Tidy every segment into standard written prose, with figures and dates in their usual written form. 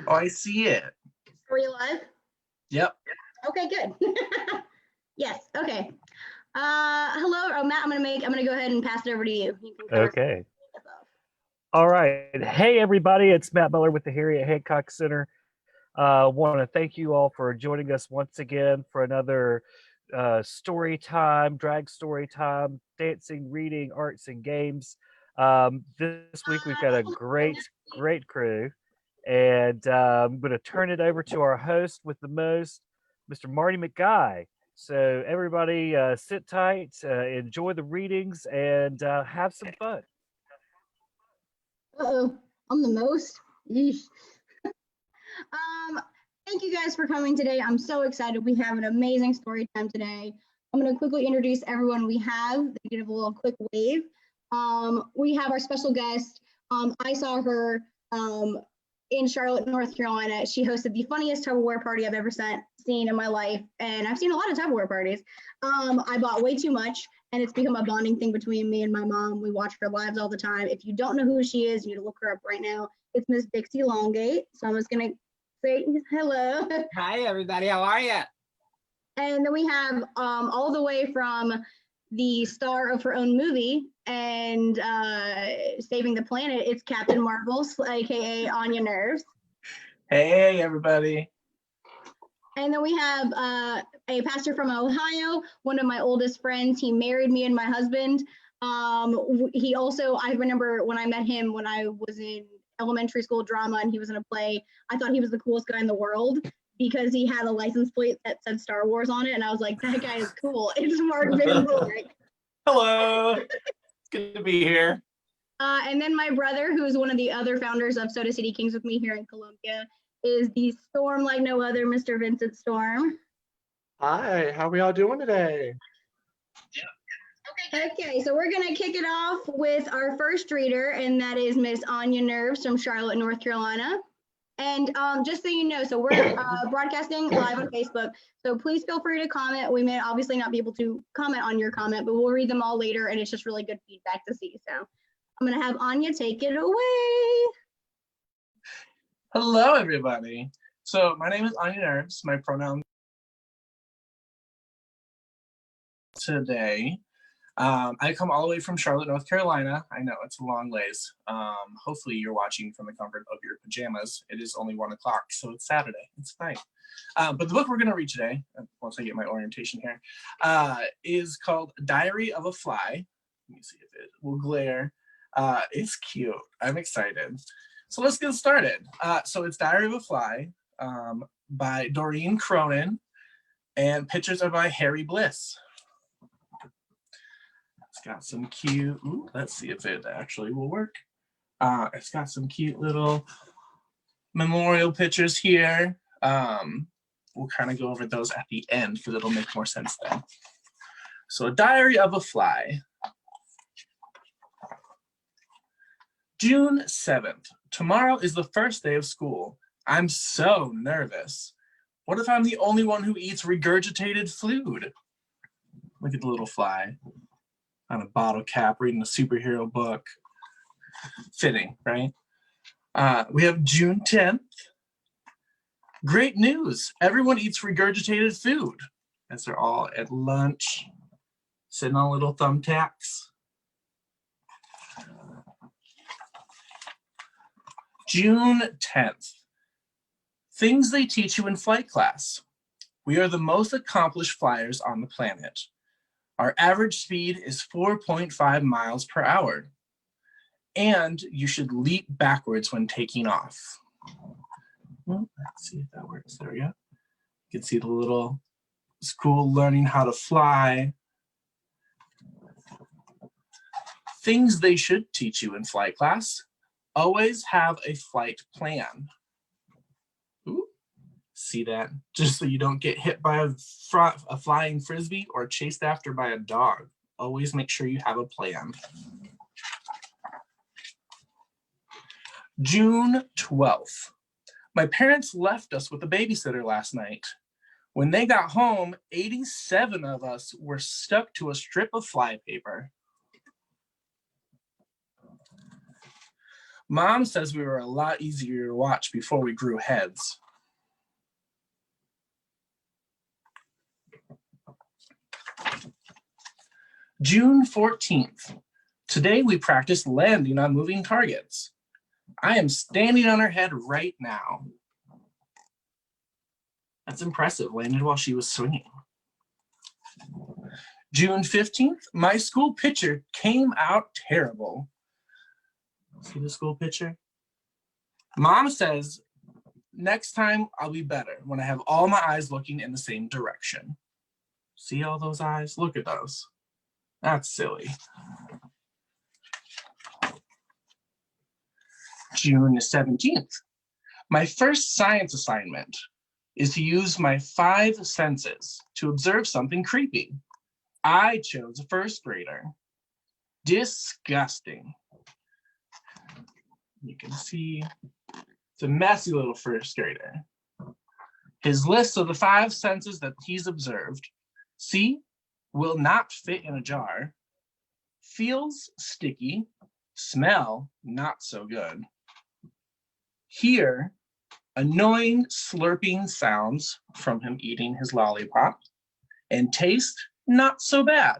Oh, I see it. Are you live? Yep. Okay, good. Yes. Okay. Hello. Oh, Matt, I'm gonna go ahead and pass it over to you. You can cover Okay. All right. Hey, everybody. It's Matt Butler with the Harriet Hancock Center. Want to thank you all for joining us once again for another story time, drag story time, dancing, reading, arts, and games. This week we've got a great crew. And I'm going to turn it over to our host with the most, Mr. Marty McGuy. So everybody sit tight, enjoy the readings, and have some fun. Uh-oh, I'm the most. Yeesh. Thank you guys for coming today. I'm so excited. We have an amazing story time today. I'm going to quickly introduce everyone we have. Give a little quick wave. We have our special guest. I saw her in Charlotte, North Carolina. She hosted the funniest Tupperware party I've ever seen in my life, and I've seen a lot of Tupperware parties. I bought way too much, and it's become a bonding thing between me and my mom. We watch her lives all the time. If you don't know who she is, you need to look her up right now. It's Miss Dixie Longate. So I'm just gonna say hello. Hi, everybody. How are you? And then we have all the way from the star of her own movie and saving the planet, it's Captain Marbles, aka Anya Nerves. Hey, everybody. And then we have a pastor from Ohio, one of my oldest friends. He married me and my husband. He also, I remember when I met him when I was in elementary school drama and he was in a play, I thought he was the coolest guy in the world because he had a license plate that said Star Wars on it. And I was like, that guy is cool. It's Mark Van Bullock. Hello. It's good to be here. And then my brother, who's one of the other founders of Soda City Kings with me here in Columbia, is the Storm like no other, Mr. Vincent Storm. Hi, how are we all doing today? Okay, so we're gonna kick it off with our first reader, and that is Miss Anya Nerves from Charlotte, North Carolina. And just so you know, so we're broadcasting live on Facebook, so please feel free to comment. We may obviously not be able to comment on your comment, but we'll read them all later, and it's just really good feedback to see. So I'm gonna have Anya take it away. Hello, everybody. So my name is Anya Nerves. My pronouns today. I come all the way from Charlotte, North Carolina. I know it's a long ways. Hopefully you're watching from the comfort of your pajamas. It is only 1 o'clock, so it's Saturday. It's fine. But the book we're going to read today, once I get my orientation here, is called Diary of a Fly. Let me see if it will glare. It's cute. I'm excited. So let's get started. So it's Diary of a Fly by Doreen Cronin, and pictures are by Harry Bliss. It's got some cute, let's see if it actually will work. It's got some cute little memorial pictures here. We'll kind of go over those at the end because it'll make more sense then. So, Diary of a Fly. June 7th. Tomorrow is the first day of school. I'm so nervous. What if I'm the only one who eats regurgitated food? Look at the little fly on a bottle cap reading a superhero book. Fitting, right? We have June 10th. Great news. Everyone eats regurgitated food as they're all at lunch, sitting on little thumbtacks. June 10th. Things they teach you in flight class. We are the most accomplished flyers on the planet. Our average speed is 4.5 miles per hour. And you should leap backwards when taking off. Well, let's see if that works. There we go. You can see the little school learning how to fly. Things they should teach you in flight class. Always have a flight plan. Ooh, see that? Just so you don't get hit by a flying frisbee or chased after by a dog. Always make sure you have a plan. June 12th. My parents left us with a babysitter last night. When they got home, 87 of us were stuck to a strip of flypaper. Mom says we were a lot easier to watch before we grew heads. June 14th. Today we practiced landing on moving targets. I am standing on her head right now. That's impressive, landed while she was swinging. June 15th, my school picture came out terrible. See the school picture? Mom says, next time I'll be better when I have all my eyes looking in the same direction. See all those eyes? Look at those. That's silly. June 17th. My first science assignment is to use my 5 senses to observe something creepy. I chose a first grader. Disgusting. You can see it's a messy little first grader. His list of the 5 senses that he's observed: see, will not fit in a jar, feels sticky, smell not so good, hear annoying slurping sounds from him eating his lollipop, and taste not so bad.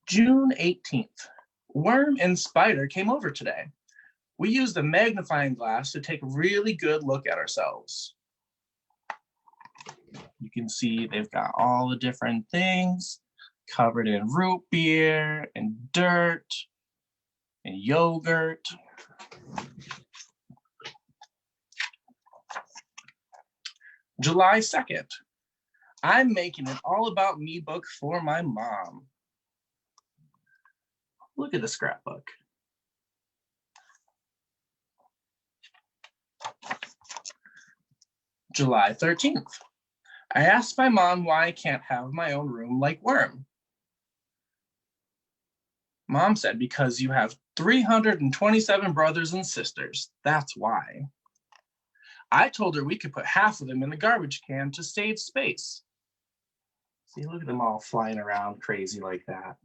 June 18th. Worm and Spider came over today. We used a magnifying glass to take a really good look at ourselves. You can see they've got all the different things covered in root beer and dirt and yogurt. July 2nd. I'm making an all about me book for my mom. Look at the scrapbook. July 13th. I asked my mom why I can't have my own room like Worm. Mom said, because you have 327 brothers and sisters. That's why. I told her we could put half of them in the garbage can to save space. See, look at them all flying around crazy like that.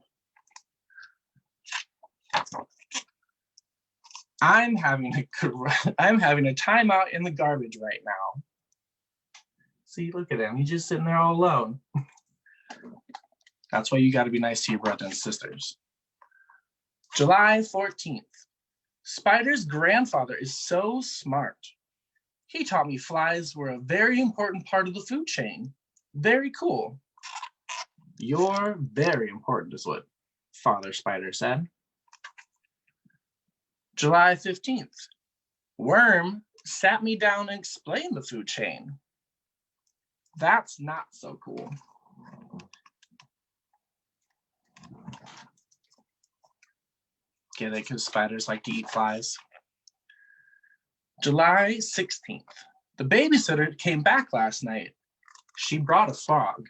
I'm having a timeout in the garbage right now. See, look at him. He's just sitting there all alone. That's why you got to be nice to your brothers and sisters. July 14th. Spider's grandfather is so smart. He taught me flies were a very important part of the food chain. Very cool. You're very important is what Father Spider said. July 15th. Worm sat me down and explained the food chain. That's not so cool. Get it? Because spiders like to eat flies. July 16th. The babysitter came back last night. She brought a frog.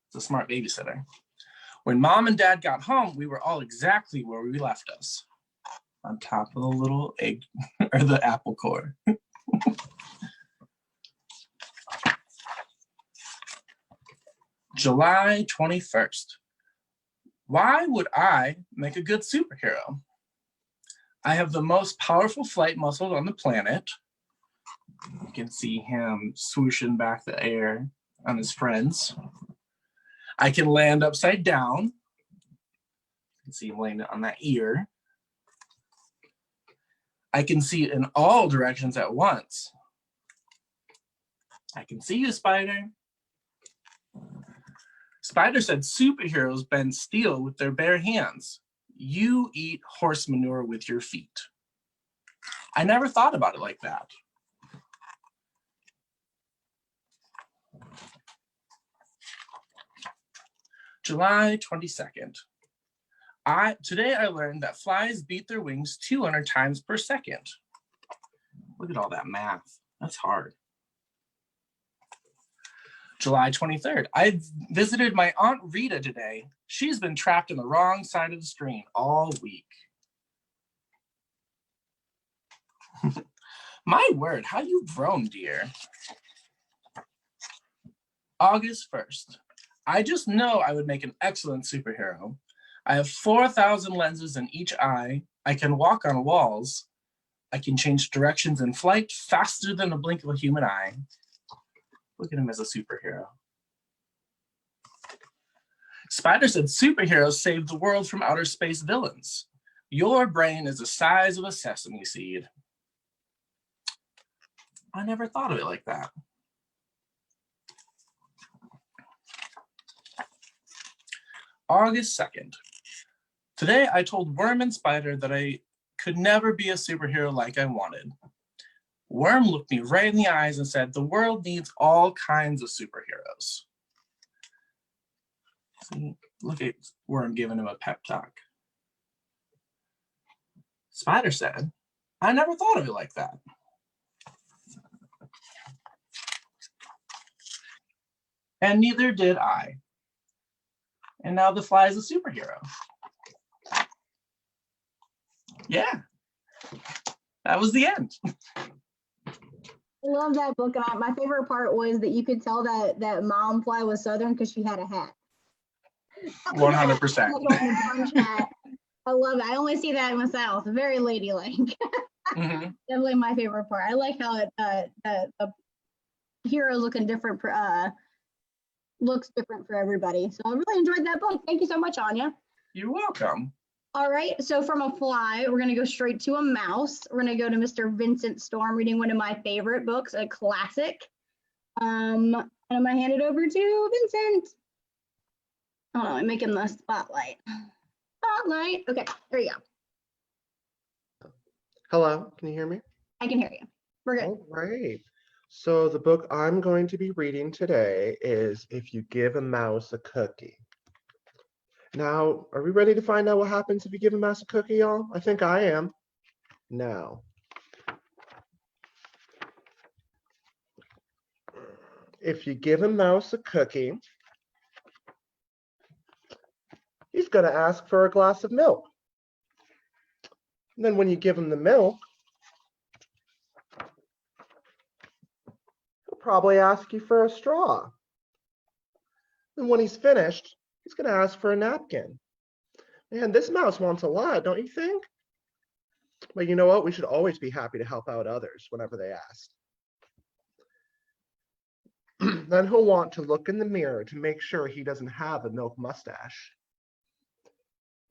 It's a smart babysitter. When Mom and Dad got home, we were all exactly where we left us. On top of the little egg, or the apple core. July 21st. Why would I make a good superhero? I have the most powerful flight muscles on the planet. You can see him swooshing back the air on his friends. I can land upside down. You can see him landing on that ear. I can see in all directions at once. I can see you, Spider. Spider said superheroes bend steel with their bare hands. You eat horse manure with your feet. I never thought about it like that. July 22nd. Today I learned that flies beat their wings 200 times per second. Look at all that math. That's hard. July 23rd. I visited my Aunt Rita today. She's been trapped on the wrong side of the screen all week. My word, how you've grown, dear. August 1st. I just know I would make an excellent superhero. I have 4,000 lenses in each eye. I can walk on walls. I can change directions in flight faster than a blink of a human eye. Look at him as a superhero. Spider said superheroes save the world from outer space villains. Your brain is the size of a sesame seed. I never thought of it like that. August 2nd. Today I told Worm and Spider that I could never be a superhero like I wanted. Worm looked me right in the eyes and said, the world needs all kinds of superheroes. See, look at Worm giving him a pep talk. Spider said, I never thought of it like that. And neither did I. And now the fly is a superhero. Yeah, that was the end. I love that book. And my favorite part was that you could tell that Mom Fly was Southern because she had a hat. 100%. I love it. I only see that in the South. Very ladylike. Mm-hmm. Definitely my favorite part. I like how the heroes looking different. Looks different for everybody. So I really enjoyed that book. Thank you so much, Anya. You're welcome. All right, so from a fly, we're gonna go straight to a mouse. We're gonna go to Mr. Vincent Storm reading one of my favorite books, a classic. And I'm gonna hand it over to Vincent. Oh, I'm making the spotlight. Spotlight. Okay, there you go. Hello, can you hear me? I can hear you. We're good. All right. So the book I'm going to be reading today is If You Give a Mouse a Cookie. Now, are we ready to find out what happens if you give a mouse a cookie, y'all? I think I am. Now, if you give a mouse a cookie, he's going to ask for a glass of milk. And then when you give him the milk, he'll probably ask you for a straw. And when he's finished, he's going to ask for a napkin. Man, this mouse wants a lot, don't you think? But you know what? We should always be happy to help out others whenever they ask. Then he'll want to look in the mirror to make sure he doesn't have a milk mustache.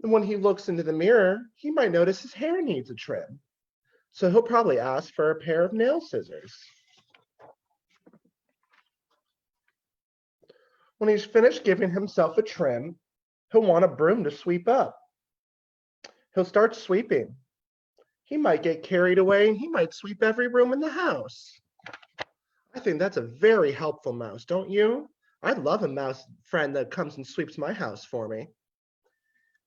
And when he looks into the mirror, he might notice his hair needs a trim. So he'll probably ask for a pair of nail scissors. When he's finished giving himself a trim, he'll want a broom to sweep up. He'll start sweeping. He might get carried away and he might sweep every room in the house. I think that's a very helpful mouse, don't you? I'd love a mouse friend that comes and sweeps my house for me.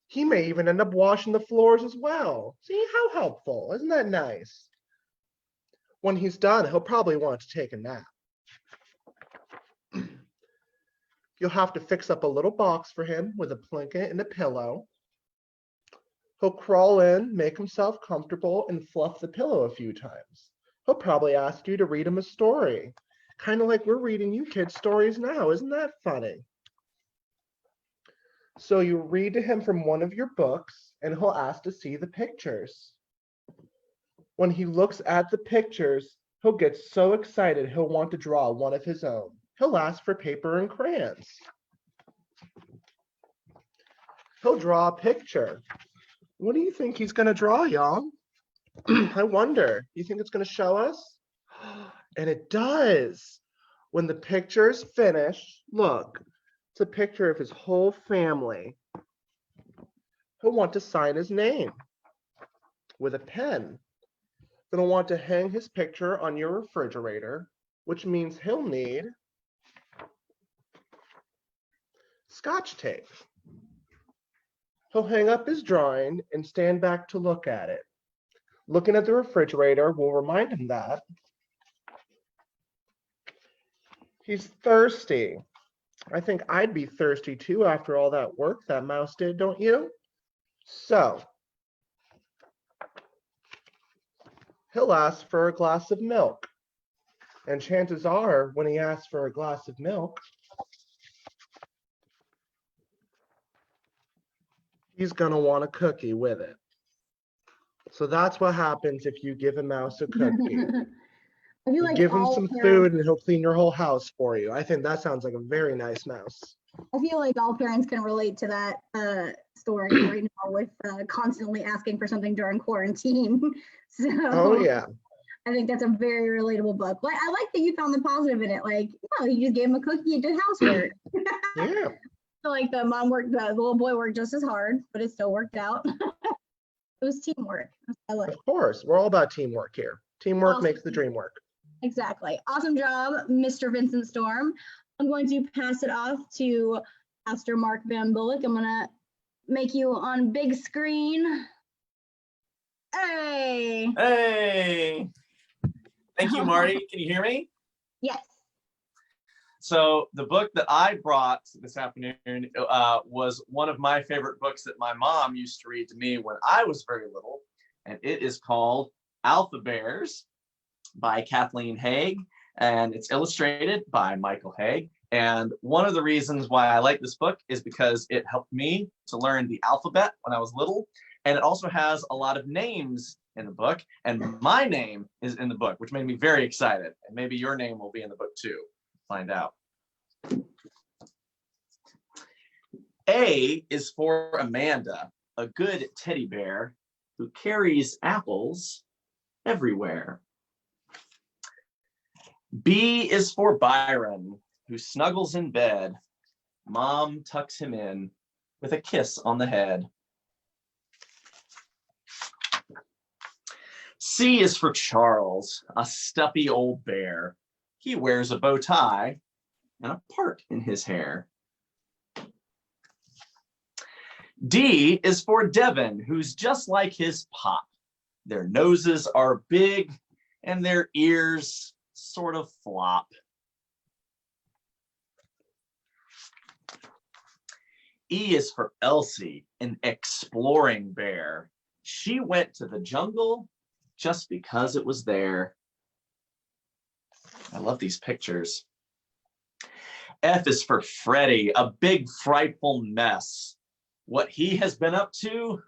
He may even end up washing the floors as well. See how helpful, isn't that nice? When he's done, he'll probably want to take a nap. You'll have to fix up a little box for him with a blanket and a pillow. He'll crawl in, make himself comfortable, and fluff the pillow a few times. He'll probably ask you to read him a story, kind of like we're reading you kids stories now. Isn't that funny? So you read to him from one of your books, and he'll ask to see the pictures. When he looks at the pictures, he'll get so excited he'll want to draw one of his own. He'll ask for paper and crayons. He'll draw a picture. What do you think he's going to draw, y'all? I wonder. You think it's going to show us? And it does. When the picture's finished, look, it's a picture of his whole family. He'll want to sign his name with a pen. Then he'll want to hang his picture on your refrigerator, which means he'll need Scotch tape. He'll hang up his drawing and stand back to look at it. Looking at the refrigerator will remind him that he's thirsty. I think I'd be thirsty too after all that work that mouse did, don't you? So, he'll ask for a glass of milk. And chances are, when he asks for a glass of milk, he's gonna want a cookie with it. So that's what happens if you give a mouse a cookie. I feel You like give him all some parents, food and he'll clean your whole house for you. I think that sounds like a very nice mouse. I feel like all parents can relate to that story right now with constantly asking for something during quarantine. So Oh yeah, I think that's a very relatable book. Like I like that you found the positive in it. Like, no, you just gave him a cookie and did housework. yeah. So like the little boy worked just as hard, but it still worked out. It was teamwork. That's what I like. Of course, we're all about teamwork here. Teamwork Awesome. makes the dream work. Exactly. Awesome job, Mr. Vincent Storm. I'm going to pass it off to Pastor Mark Van Bullock. I'm going to make you on big screen. Hey. Hey. Thank you, Marty. Can you hear me? Yes. So the book that I brought this afternoon was one of my favorite books that my mom used to read to me when I was very little. And it is called Alpha Bears by Kathleen Haig. And it's illustrated by Michael Haig. And one of the reasons why I like this book is because it helped me to learn the alphabet when I was little. And it also has a lot of names in the book. And my name is in the book, which made me very excited. And maybe your name will be in the book too. Find out. A is for Amanda, a good teddy bear who carries apples everywhere. B is for Byron, who snuggles in bed. Mom tucks him in with a kiss on the head. C is for Charles, a stuffy old bear. He wears a bow tie and a part in his hair. D is for Devin, who's just like his pop. Their noses are big and their ears sort of flop. E is for Elsie, an exploring bear. She went to the jungle just because it was there. I love these pictures. F is for Freddie, a big frightful mess. What he has been up to,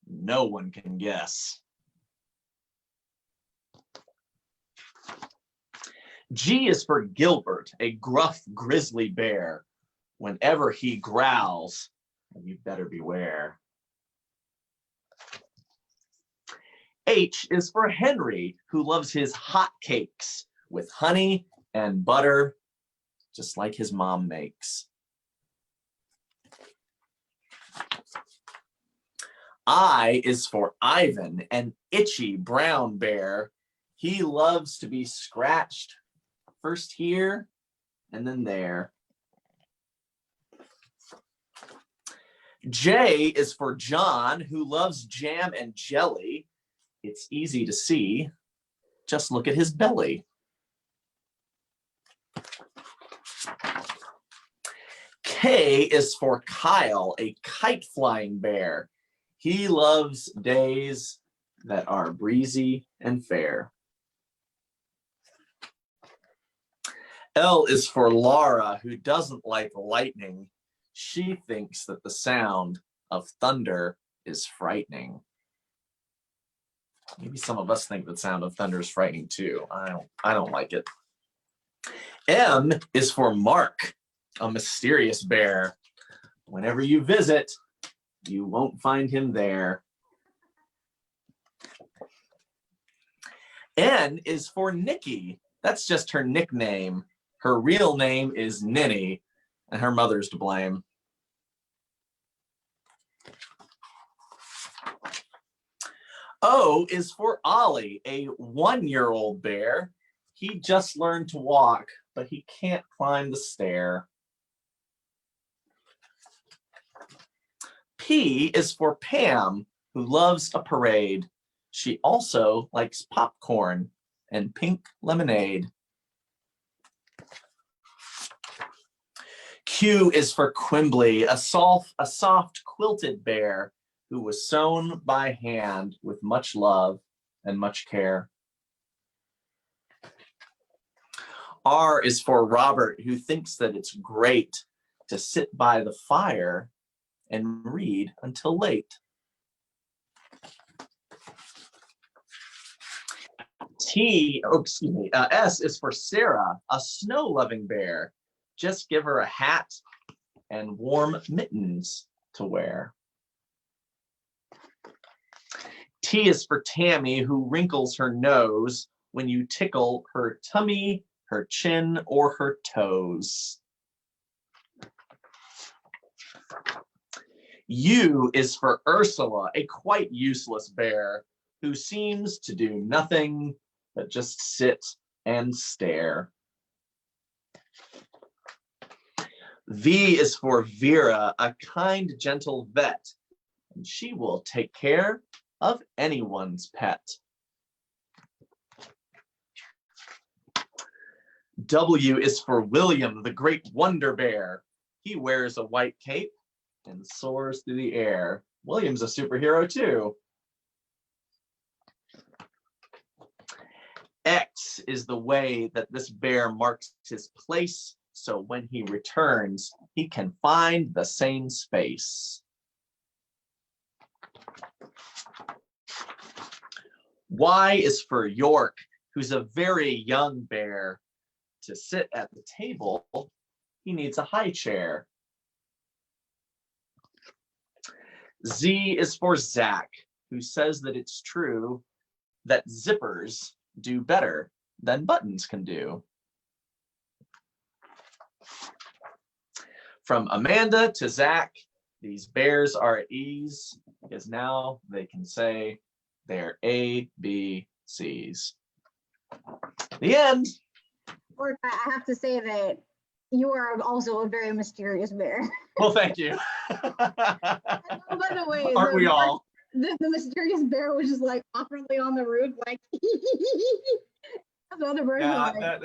no one can guess. G is for Gilbert, a gruff grizzly bear. Whenever he growls, you better beware. H is for Henry, who loves his hot cakes with honey and butter, just like his mom makes. I is for Ivan, an itchy brown bear. He loves to be scratched, first here and then there. J is for John, who loves jam and jelly. It's easy to see. Just look at his belly. K is for Kyle, a kite-flying bear. He loves days that are breezy and fair. L is for Laura, who doesn't like lightning. She thinks that the sound of thunder is frightening. Maybe some of us think the sound of thunder is frightening too. I don't like it. M is for Mark, a mysterious bear. Whenever you visit, you won't find him there. N is for Nikki. That's just her nickname. Her real name is Ninny, and her mother's to blame. O is for Ollie, a 1-year-old bear. He just learned to walk, but he can't climb the stair. P is for Pam, who loves a parade. She also likes popcorn and pink lemonade. Q is for Quimbley, a soft quilted bear who was sewn by hand with much love and much care. R is for Robert, who thinks that it's great to sit by the fire and read until late. S is for Sarah, a snow-loving bear. Just give her a hat and warm mittens to wear. T is for Tammy, who wrinkles her nose when you tickle her tummy, her chin, or her toes. U is for Ursula, a quite useless bear who seems to do nothing but just sit and stare. V is for Vera, a kind, gentle vet, and she will take care of anyone's pet. W is for William, the great wonder bear. He wears a white cape and soars through the air. William's a superhero too. X is the way that this bear marks his place, so when he returns, he can find the same space. Y is for York, who's a very young bear. To sit at the table, he needs a high chair. Z is for Zach, who says that it's true that zippers do better than buttons can do. From Amanda to Zach, these bears are at ease because now they can say their ABCs. The end. Or I have to say that you are also a very mysterious bear. Well, thank you. Oh, by the way, Aren't we all? The mysterious bear was just like awkwardly on the roof, like the other birds. Yeah,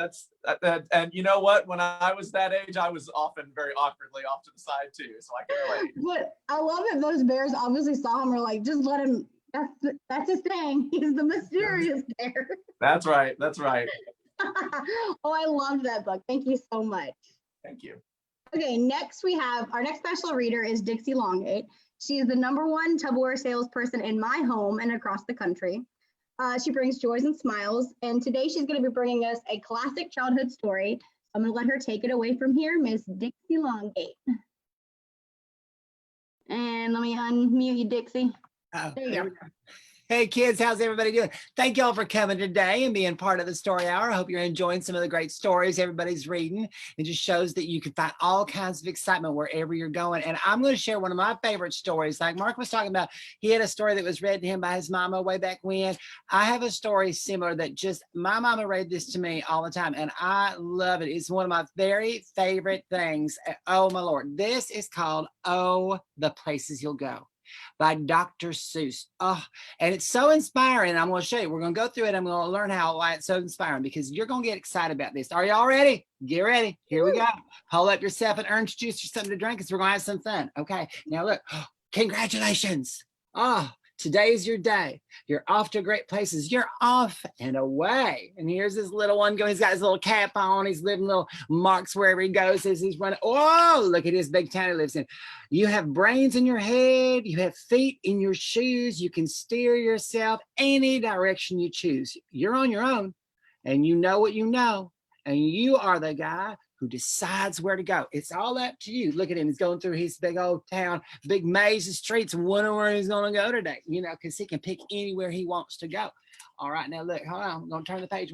Like, and you know what? When I was that age, I was often very awkwardly off to the side too, so I can relate. but I love that those bears obviously saw him. Or like, just let him. That's his thing. He's the mysterious bear. That's right. That's right. Oh, I love that book. Thank you so much. Thank you. Okay, next we have our next special reader is Dixie Longate. She is the #1 Tupperware salesperson in my home and across the country. She brings joys and smiles, and today she's going to be bringing us a classic childhood story. I'm going to let her take it away from here, Miss Dixie Longate. And let me unmute you, Dixie. Oh, There you there go. we go. Hey kids, how's everybody doing? Thank y'all for coming today and being part of the story hour. I hope you're enjoying some of the great stories everybody's reading. It just shows that you can find all kinds of excitement wherever you're going. And I'm going to share one of my favorite stories. Like Mark was talking about, he had a story that was read to him by his mama way back when. I have a story similar that just, my mama read this to me all the time and I love it. It's one of my very favorite things. Oh my Lord. This is called Oh, the Places You'll Go by Dr. Seuss. Oh, and it's so inspiring. I'm going to show you. We're going to go through it. I'm going to learn why it's so inspiring because you're going to get excited about this. Are y'all ready? Get ready. Here we go. Hold up yourself an orange juice or something to drink because we're going to have some fun. Okay. Now look, congratulations. Oh, today's your day. You're off to great places. You're off and away. And here's this little one going. He's got his little cap on. He's leaving little marks wherever he goes as he's running. Oh, look at his big town he lives in. You have brains in your head. You have feet in your shoes. You can steer yourself any direction you choose. You're on your own and you know what you know. And you are the guy who decides where to go. It's all up to you. Look at him. He's going through his big old town, big maze of streets, wondering where he's going to go today, you know, because he can pick anywhere he wants to go. All right, now look, hold on. I'm going to turn the page.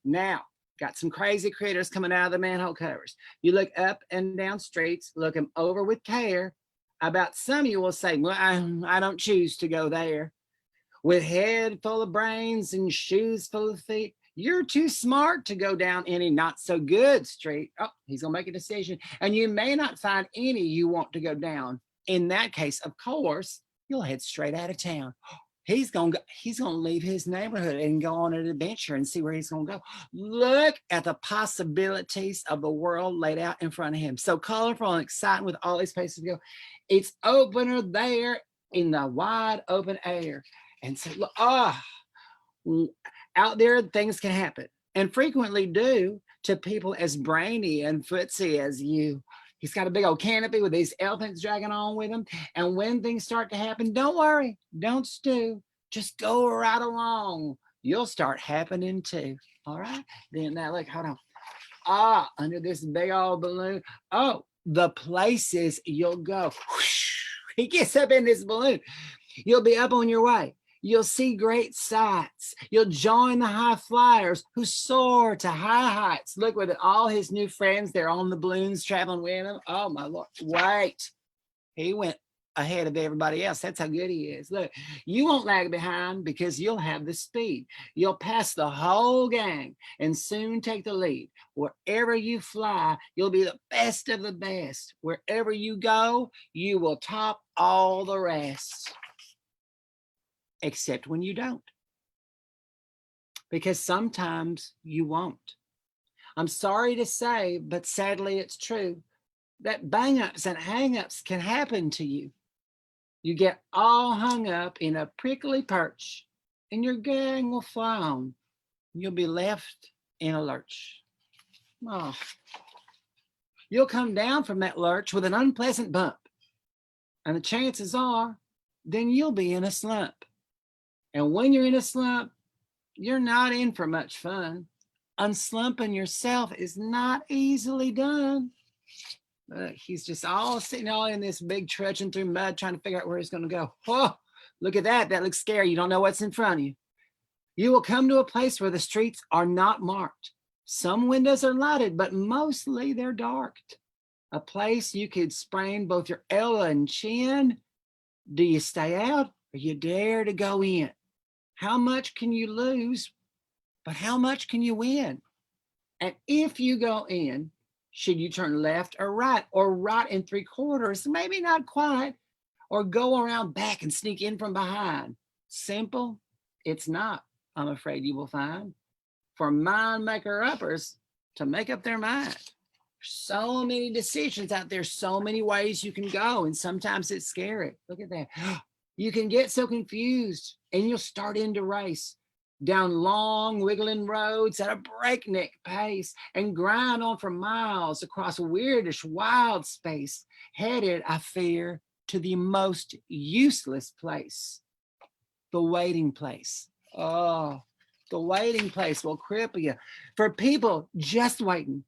Now, got some crazy critters coming out of the manhole covers. You look up and down streets, look them over with care. About some you will say, well, I don't choose to go there. With head full of brains and shoes full of feet, you're too smart to go down any not so good street. Oh, he's gonna make a decision. And you may not find any you want to go down. In that case, of course, you'll head straight out of town. He's gonna leave his neighborhood and go on an adventure and see where he's gonna go. Look at the possibilities of the world laid out in front of him. So colorful and exciting with all these places to go. It's opener there in the wide open air. And so look, out there, things can happen and frequently do to people as brainy and footsy as you. He's got a big old canopy with these elephants dragging on with him. And when things start to happen, don't worry, don't stew. Just go right along. You'll start happening too. All right. Then now look, hold on. Under this big old balloon. Oh, the places you'll go. Whoosh. He gets up in this balloon. You'll be up on your way. You'll see great sights. You'll join the high flyers who soar to high heights. Look, with all his new friends, they're on the balloons traveling with him. Oh, my Lord. Wait. He went ahead of everybody else. That's how good he is. Look, you won't lag behind because you'll have the speed. You'll pass the whole gang and soon take the lead. Wherever you fly, you'll be the best of the best. Wherever you go, you will top all the rest. Except when you don't. Because sometimes you won't. I'm sorry to say, but sadly it's true, that bang-ups and hang-ups can happen to you. You get all hung up in a prickly perch and your gang will fly on. You'll be left in a lurch. Oh. You'll come down from that lurch with an unpleasant bump. And the chances are, then you'll be in a slump. And when you're in a slump, you're not in for much fun. Unslumping yourself is not easily done. He's just all sitting all in this big trudging through mud trying to figure out where he's going to go. Oh, look at that. That looks scary. You don't know what's in front of you. You will come to a place where the streets are not marked. Some windows are lighted, but mostly they're darked. A place you could sprain both your elbow and chin. Do you stay out or you dare to go in? How much can you lose, but how much can you win? And if you go in, should you turn left or right in 3/4? Maybe not quite, or go around back and sneak in from behind? Simple? It's not, I'm afraid you will find, for mind maker-uppers to make up their mind. So many decisions out there, so many ways you can go, and sometimes it's scary. Look at that. You can get so confused and you'll start into race down long wiggling roads at a breakneck pace and grind on for miles across a weirdish wild space, headed, I fear, to the most useless place, the waiting place. Oh, the waiting place will cripple you. For people just waiting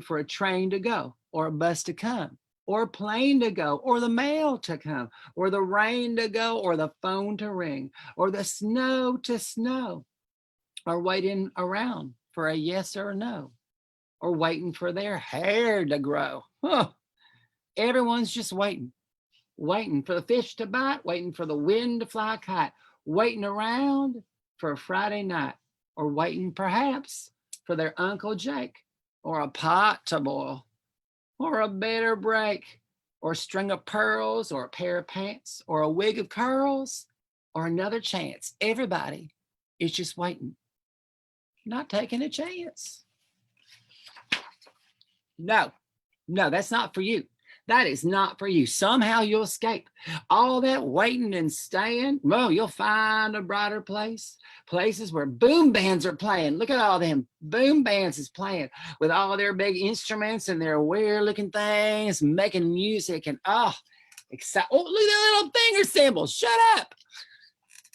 for a train to go or a bus to come, or a plane to go, or the mail to come, or the rain to go, or the phone to ring, or the snow to snow, or waiting around for a yes or a no, or waiting for their hair to grow. Oh, everyone's just waiting for the fish to bite, waiting for the wind to fly a kite, waiting around for a Friday night, or waiting perhaps for their Uncle Jake, or a pot to boil, or a better break, or a string of pearls, or a pair of pants, or a wig of curls, or another chance. Everybody is just waiting, not taking a chance. No, that's not for you. That is not for you. Somehow you'll escape all that waiting and staying. Well, you'll find a brighter place. Places where boom bands are playing. Look at all them boom bands is playing with all their big instruments and their weird looking things, making music and exciting. Oh, look at that little finger cymbals. Shut up.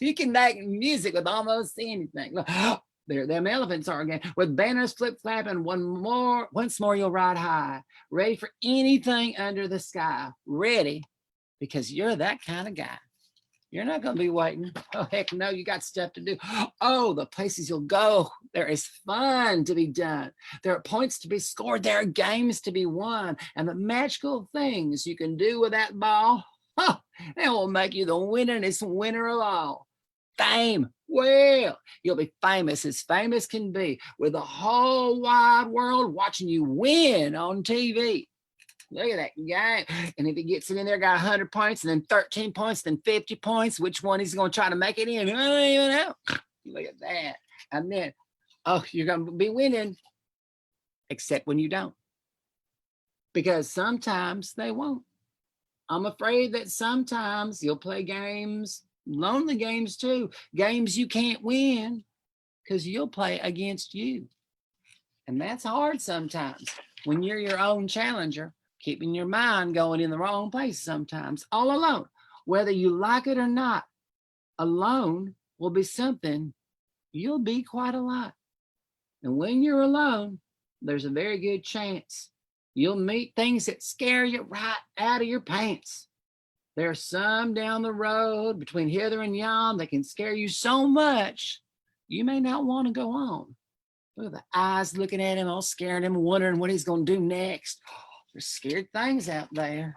You can make music with almost anything. Look, there, them elephants are again with banners flip-flapping. Once more you'll ride high, ready for anything under the sky. Ready because you're that kind of guy. You're not going to be waiting. Oh, heck no, you got stuff to do. Oh, the places you'll go. There is fun to be done. There are points to be scored. There are games to be won. And the magical things you can do with that ball, they will make you the winningest winner of all. Fame. Well, you'll be famous as famous can be, with the whole wide world watching you win on TV. Look at that game. And if he gets it in there, got 100 points, and then 13 points, then 50 points, which one he's going to try to make it in? I don't even know. Look at that. And then, you're going to be winning, except when you don't. Because sometimes they won't. I'm afraid that sometimes you'll play games, lonely games too, games you can't win because you'll play against you. And that's hard sometimes when you're your own challenger. keeping your mind going in the wrong place sometimes, all alone. Whether you like it or not, alone will be something you'll be quite a lot. And when you're alone, there's a very good chance you'll meet things that scare you right out of your pants. There are some down the road between hither and yon that can scare you so much, you may not want to go on. Look at the eyes looking at him, all scaring him, wondering what he's going to do next. There's scared things out there.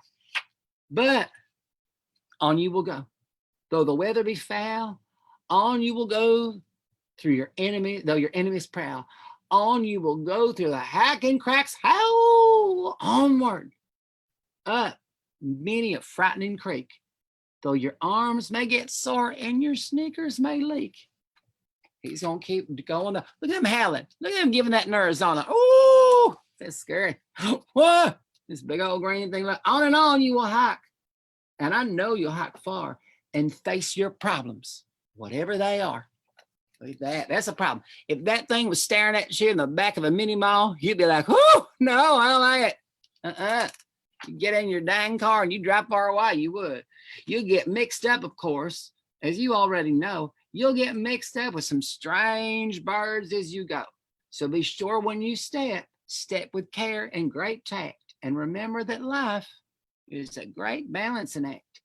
But on you will go. Though the weather be foul, on you will go through your enemy, though your enemy's prowl. On you will go through the hacking cracks, howl onward, up many a frightening creek, though your arms may get sore and your sneakers may leak. He's gonna keep going. Look at him howling. Look at him giving that Arizona. Oh, that's scary. Whoa, this big old green thing. On and on you will hike, and I know you'll hike far and face your problems, whatever they are. Look at that. That's a problem. If that thing was staring at you in the back of a mini mall, you'd be like, oh, no, I don't like it. You get in your dang car and you drive far away, you would. You'll get mixed up, of course, as you already know. You'll get mixed up with some strange birds as you go. So be sure when you step with care and great tact. And remember that life is a great balancing act.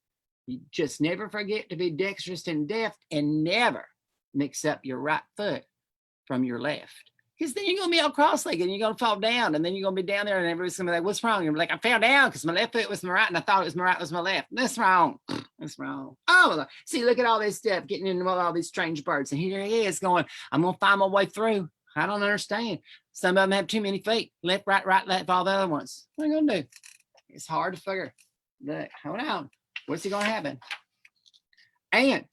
You just never forget to be dexterous and deft, and never mix up your right foot from your left. Because then you're going to be all cross-legged and you're going to fall down, and then you're going to be down there and everybody's going to be like, what's wrong? You're like, I fell down because my left foot was my right and I thought it was my right was my left. That's wrong. That's wrong. Oh, see, look at all this stuff, getting into all these strange birds. And here he is going, I'm going to find my way through. I don't understand. Some of them have too many feet. Left, right, left, all the other ones. What are you going to do? It's hard to figure. Look, hold on. What's he going to happen? And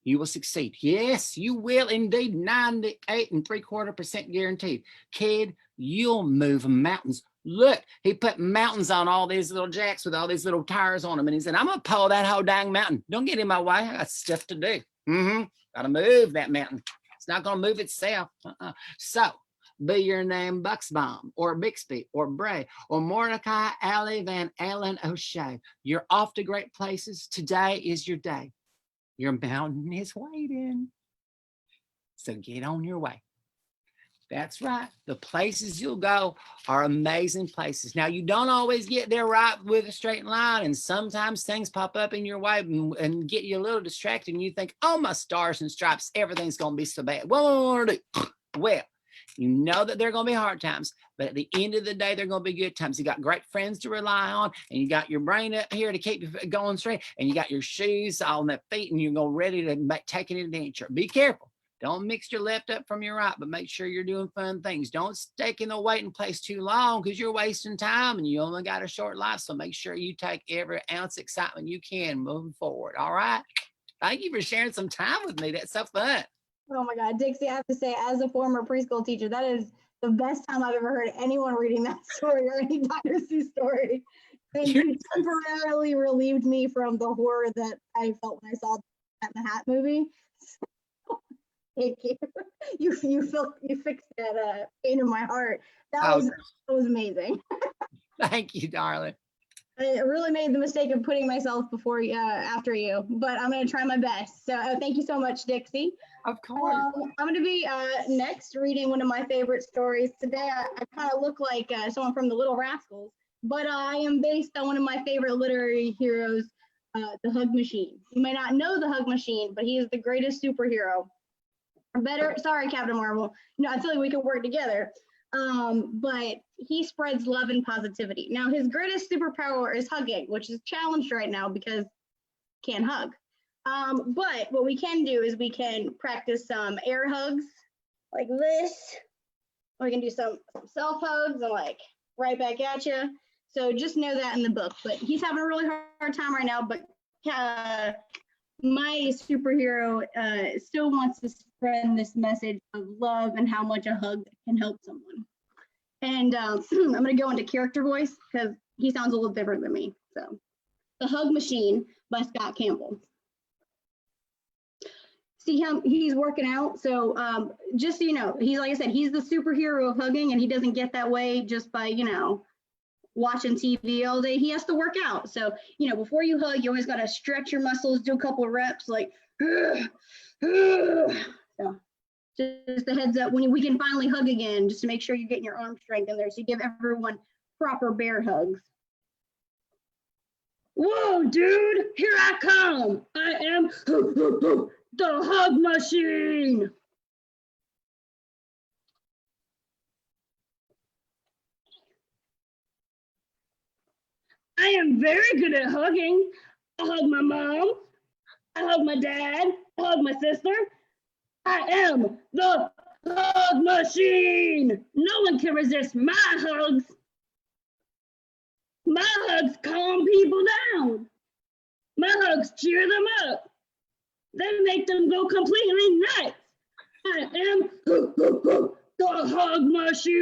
you will succeed. Yes, you will indeed. 98 3/4% guaranteed. Kid, you'll move mountains. Look, he put mountains on all these little jacks with all these little tires on them. And he said, I'm going to pull that whole dang mountain. Don't get in my way. I got stuff to do. Got to move that mountain. It's not going to move itself. So, be your name Buxbaum or Bixby or Bray or Mordecai Alley Van Allen O'Shea. You're off to great places. Today is your day. Your mountain is waiting. So get on your way. That's right. The places you'll go are amazing places. Now, you don't always get there right with a straight line, and sometimes things pop up in your way and get you a little distracted, and you think, oh, my stars and stripes, everything's going to be so bad. What do I want to do? Well, you know that there are going to be hard times, but at the end of the day, they're going to be good times. You got great friends to rely on, and you got your brain up here to keep you going straight, and you got your shoes on the feet, and you're going ready to take an adventure. Be careful. Don't mix your left up from your right, but make sure you're doing fun things. Don't stick in the waiting place too long because you're wasting time and you only got a short life. So make sure you take every ounce of excitement you can moving forward. All right. Thank you for sharing some time with me. That's so fun. Oh my God, Dixie, I have to say, as a former preschool teacher, that is the best time I've ever heard anyone reading that story or any dynasty story. You temporarily relieved me from the horror that I felt when I saw that in the Hat movie. Thank you. You fixed that pain in my heart. That was amazing. Thank you, darling. I really made the mistake of putting myself before after you, but I'm going to try my best. So thank you so much, Dixie. Of course. I'm going to be next reading one of my favorite stories. Today, I kind of look like someone from the Little Rascals, but I am based on one of my favorite literary heroes, the Hug Machine. You may not know the Hug Machine, but he is the greatest superhero. Sorry, Captain Marvel. I feel like we can work together. But he spreads love and positivity. Now, his greatest superpower is hugging, which is challenged right now because he can't hug. But what we can do is we can practice some air hugs like this. We can do some self hugs and like right back at you. So just know that in the book. But he's having a really hard time right now. But my superhero still wants to spread this message of love and how much a hug can help someone. And I'm going to go into character voice because he sounds a little different than me. So, The Hug Machine by Scott Campbell. See him, he's working out. So just so you know, he's, like I said, he's the superhero of hugging, and he doesn't get that way just by, watching TV all day. He has to work out. So, you know, before you hug, you always got to stretch your muscles, do a couple of reps, like, so just a heads up when we can finally hug again, just to make sure you're getting your arm strength in there. So you give everyone proper bear hugs. Whoa, dude, here I come. I am the hug machine. I am very good at hugging. I hug my mom. I hug my dad. I hug my sister. I am the hug machine. No one can resist my hugs. My hugs calm people down. My hugs cheer them up. They make them go completely nuts. I am the hug machine.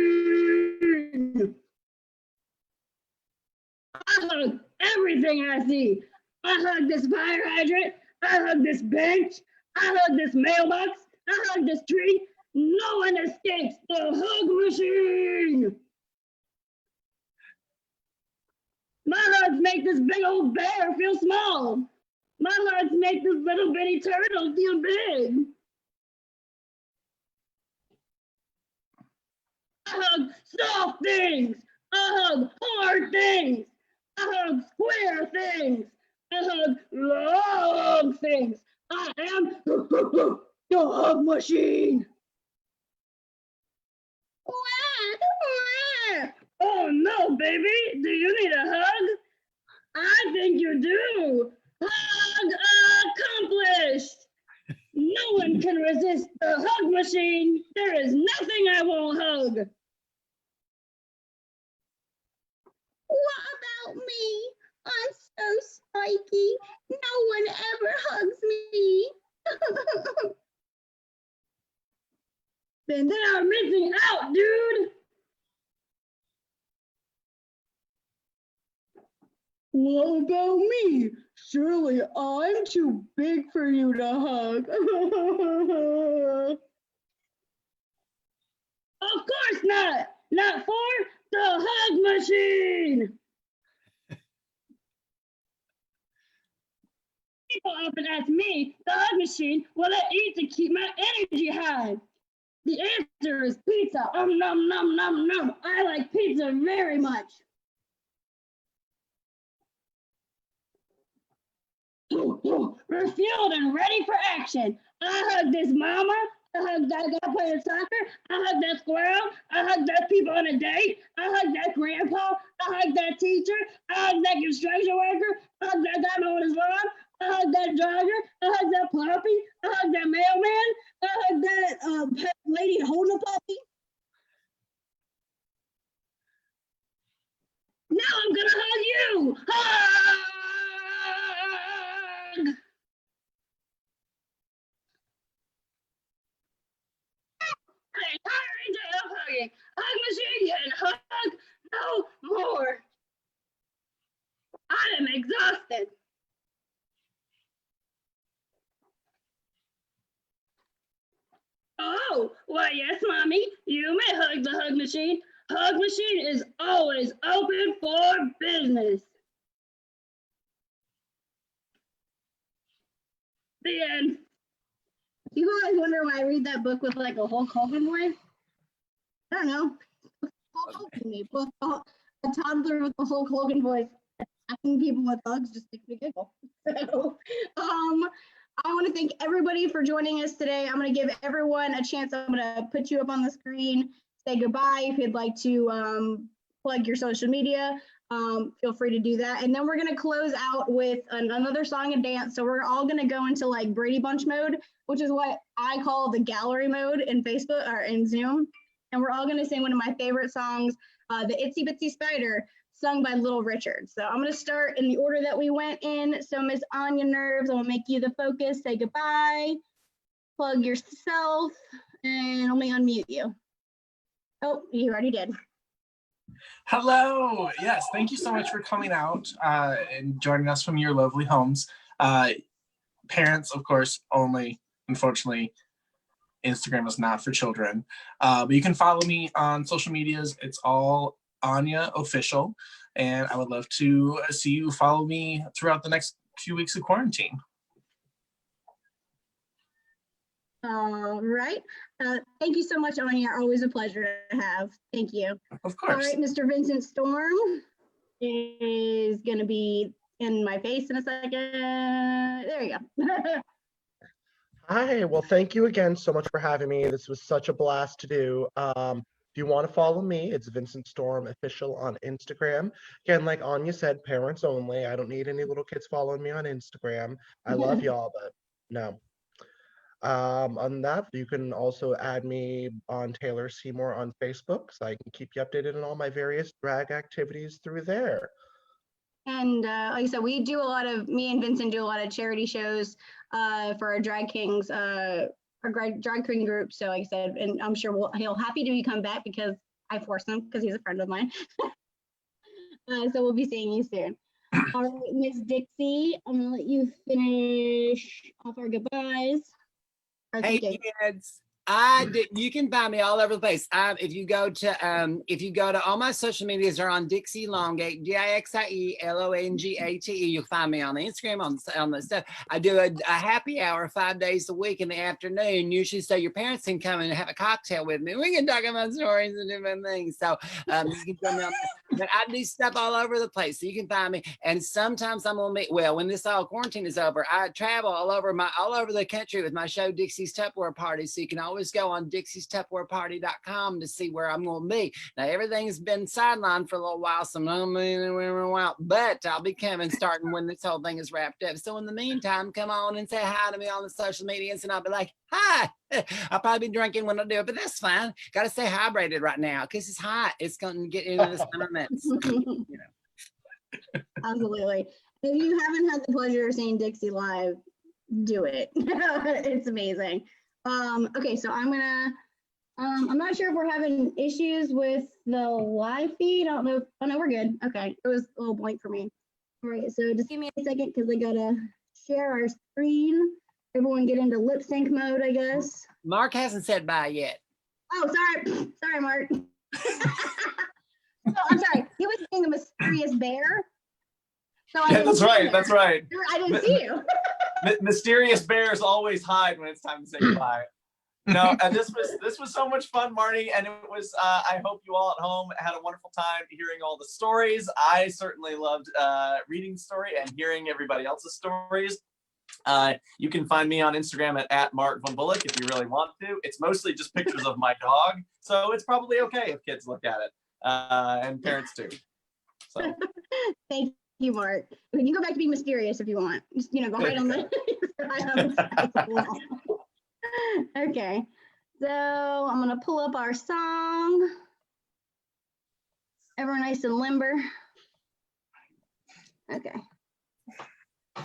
I hug everything I see. I hug this fire hydrant. I hug this bench. I hug this mailbox. I hug this tree. No one escapes the hug machine. My hugs make this big old bear feel small. My hugs make this little bitty turtle feel big. I hug soft things. I hug hard things. I hug square things. I hug long things. I am the hug machine. Oh no, baby, do you need a hug? I think you do. Hug accomplished. No one can resist the hug machine. There is nothing I won't hug. What about me? I'm so spiky. No one ever hugs me. Then they are missing out, dude. What about me? Surely I'm too big for you to hug. Of course not. Not for the hug machine. People often ask me, the hug machine, what I eat to keep my energy high. The answer is pizza. Nom, nom, nom, nom. I like pizza very much. Refueled and ready for action. I hug this mama. I hug that guy playing soccer. I hug that squirrel. I hug that people on a date. I hug that grandpa. I hug that teacher. I hug that construction worker. I hug that guy mowing his lawn. I hug that jogger. I hug that puppy. I hug that mailman. I hug that pet lady holding a puppy. Now I'm gonna hug you. Hug! I'm tired of hugging. Hug machine and hug no more. I am exhausted. Oh, why yes, mommy. You may hug the hug machine. Hug machine is always open for business. The end. You guys wonder why I read that book with like a Hulk Hogan voice? I don't know. Hulk Hogan me. A toddler with a Hulk Hogan voice attacking people with hugs just makes me giggle. So, I want to thank everybody for joining us today. I'm going to give everyone a chance. I'm going to put you up on the screen. Say goodbye. If you'd like to plug your social media, feel free to do that. And then we're going to close out with another song and dance. So we're all going to go into like Brady Bunch mode, which is what I call the gallery mode in Facebook or in Zoom. And we're all going to sing one of my favorite songs, the Itsy Bitsy Spider, sung by Little Richard. So I'm going to start in the order that we went in. So Miss Anya Nerves, I'm going to make you the focus. Say goodbye, plug yourself, and let me unmute you. Oh, you already did. Hello. Yes, thank you so much for coming out and joining us from your lovely homes. Parents, of course, only. Unfortunately, Instagram is not for children. But you can follow me on social medias. It's all Anya Official, and I would love to see you follow me throughout the next few weeks of quarantine. All right. Thank you so much, Anya. Always a pleasure to have. Thank you. Of All course. right, Mr. Vincent Storm is going to be in my face in a second. There you go. Hi, well, thank you again so much for having me. This was such a blast to do. If you want to follow me, it's Vincent Storm Official on Instagram. Again, like Anya said, parents only. I don't need any little kids following me on Instagram. I love y'all, but no. On that, you can also add me on Taylor Seymour on Facebook, so I can keep you updated on all my various drag activities through there. And like I said, me and Vincent do a lot of charity shows for our Drag Kings, our Drag King group. So like I said, and I'm sure he'll happy to come back because I forced him because he's a friend of mine. So we'll be seeing you soon. All right, Miss Dixie, I'm gonna let you finish off our goodbyes. Hey kids, you can find me all over the place. If you go to all my social medias are on Dixie Longate, Dixie Longate. You'll find me on the Instagram on the stuff. I do a happy hour 5 days a week in the afternoon, usually so your parents can come and have a cocktail with me. We can talk about stories and different things. So you can find me on that. But I do stuff all over the place, so you can find me. And sometimes I'm gonna meet. Well, when this all quarantine is over, I travel all over the country with my show Dixie's Tupperware Party. So you can always go on dixiestupperwareparty.com to see where I'm gonna be. Now everything's been sidelined for a little while, so but I'll be coming starting when this whole thing is wrapped up. So in the meantime, come on and say hi to me on the social medias, and I'll be like, hi. I'll probably be drinking when I do it, but that's fine. Got to stay hydrated right now because it's hot. It's going to get into the summer months. You know. Absolutely. If you haven't had the pleasure of seeing Dixie live, do it. It's amazing. Okay, so I'm not sure if we're having issues with the live feed. I don't know. Oh no, we're good. Okay, it was a little blank for me. All right, so just give me a second because I gotta share our screen. Everyone get into lip sync mode, I guess. Mark hasn't said bye yet. Oh, sorry. Sorry, Mark. I'm sorry. He was being a mysterious bear. So Yeah, that's right. That's right. I didn't see you. Mysterious bears always hide when it's time to say goodbye. No, and this was so much fun, Marty, and it was. I hope you all at home had a wonderful time hearing all the stories. I certainly loved reading the story and hearing everybody else's stories. You can find me on Instagram at Mark Von Bullock if you really want to. It's mostly just pictures of my dog, so it's probably okay if kids look at it, and parents too. So. Thank you, Mark. You can go back to being mysterious if you want. Just, go hide on the side of the wall. Okay, so I'm gonna pull up our song. Everyone nice and limber. Okay.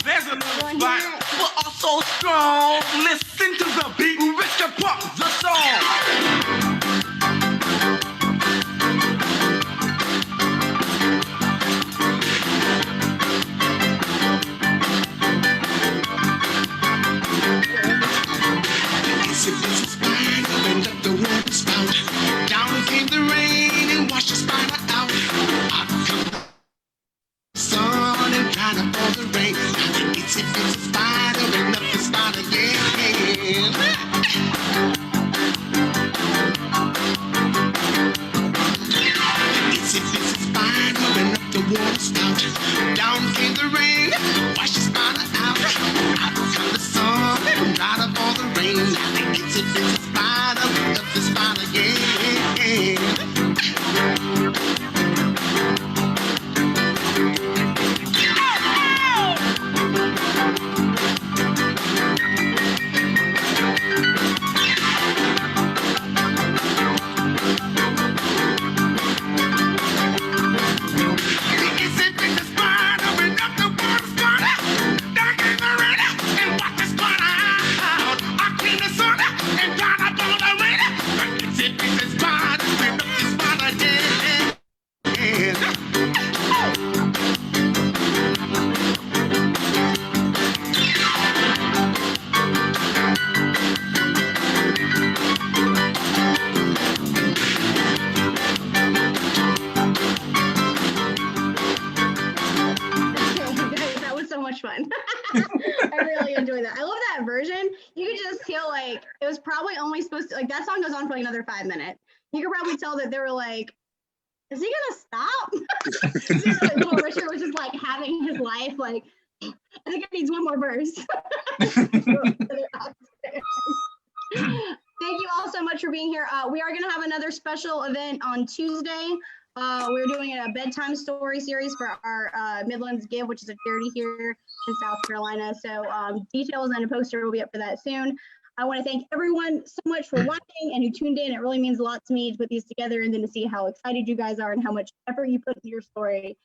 There's another spot for us so strong. Listen to the beat, Richard Pop, the song. It's a little spider and let the water spout. Down came the rain and washed the spider out. Out come the sun and dried up all the rain. It's a spider and up the spider, yeah. enjoy that. I love that version. You could just feel like it was probably only supposed to, like, that song goes on for like another 5 minutes. You could probably tell that they were like, is he gonna stop? Like, Little Richard was just like having his life, like, I think it needs one more verse. Thank you all so much for being here. We are going to have another special event on Tuesday. We're doing a bedtime story series for our Midlands Give, which is a charity here in South Carolina. So details and a poster will be up for that soon. I want to thank everyone so much for watching and who tuned in. It really means a lot to me to put these together and then to see how excited you guys are and how much effort you put into your story.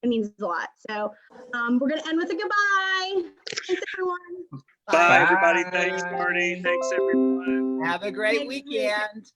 It means a lot. So we're going to end with a goodbye. Thanks, everyone. Bye, everybody. Thanks, Marty. Thanks, everyone. Have a great Thank you. weekend.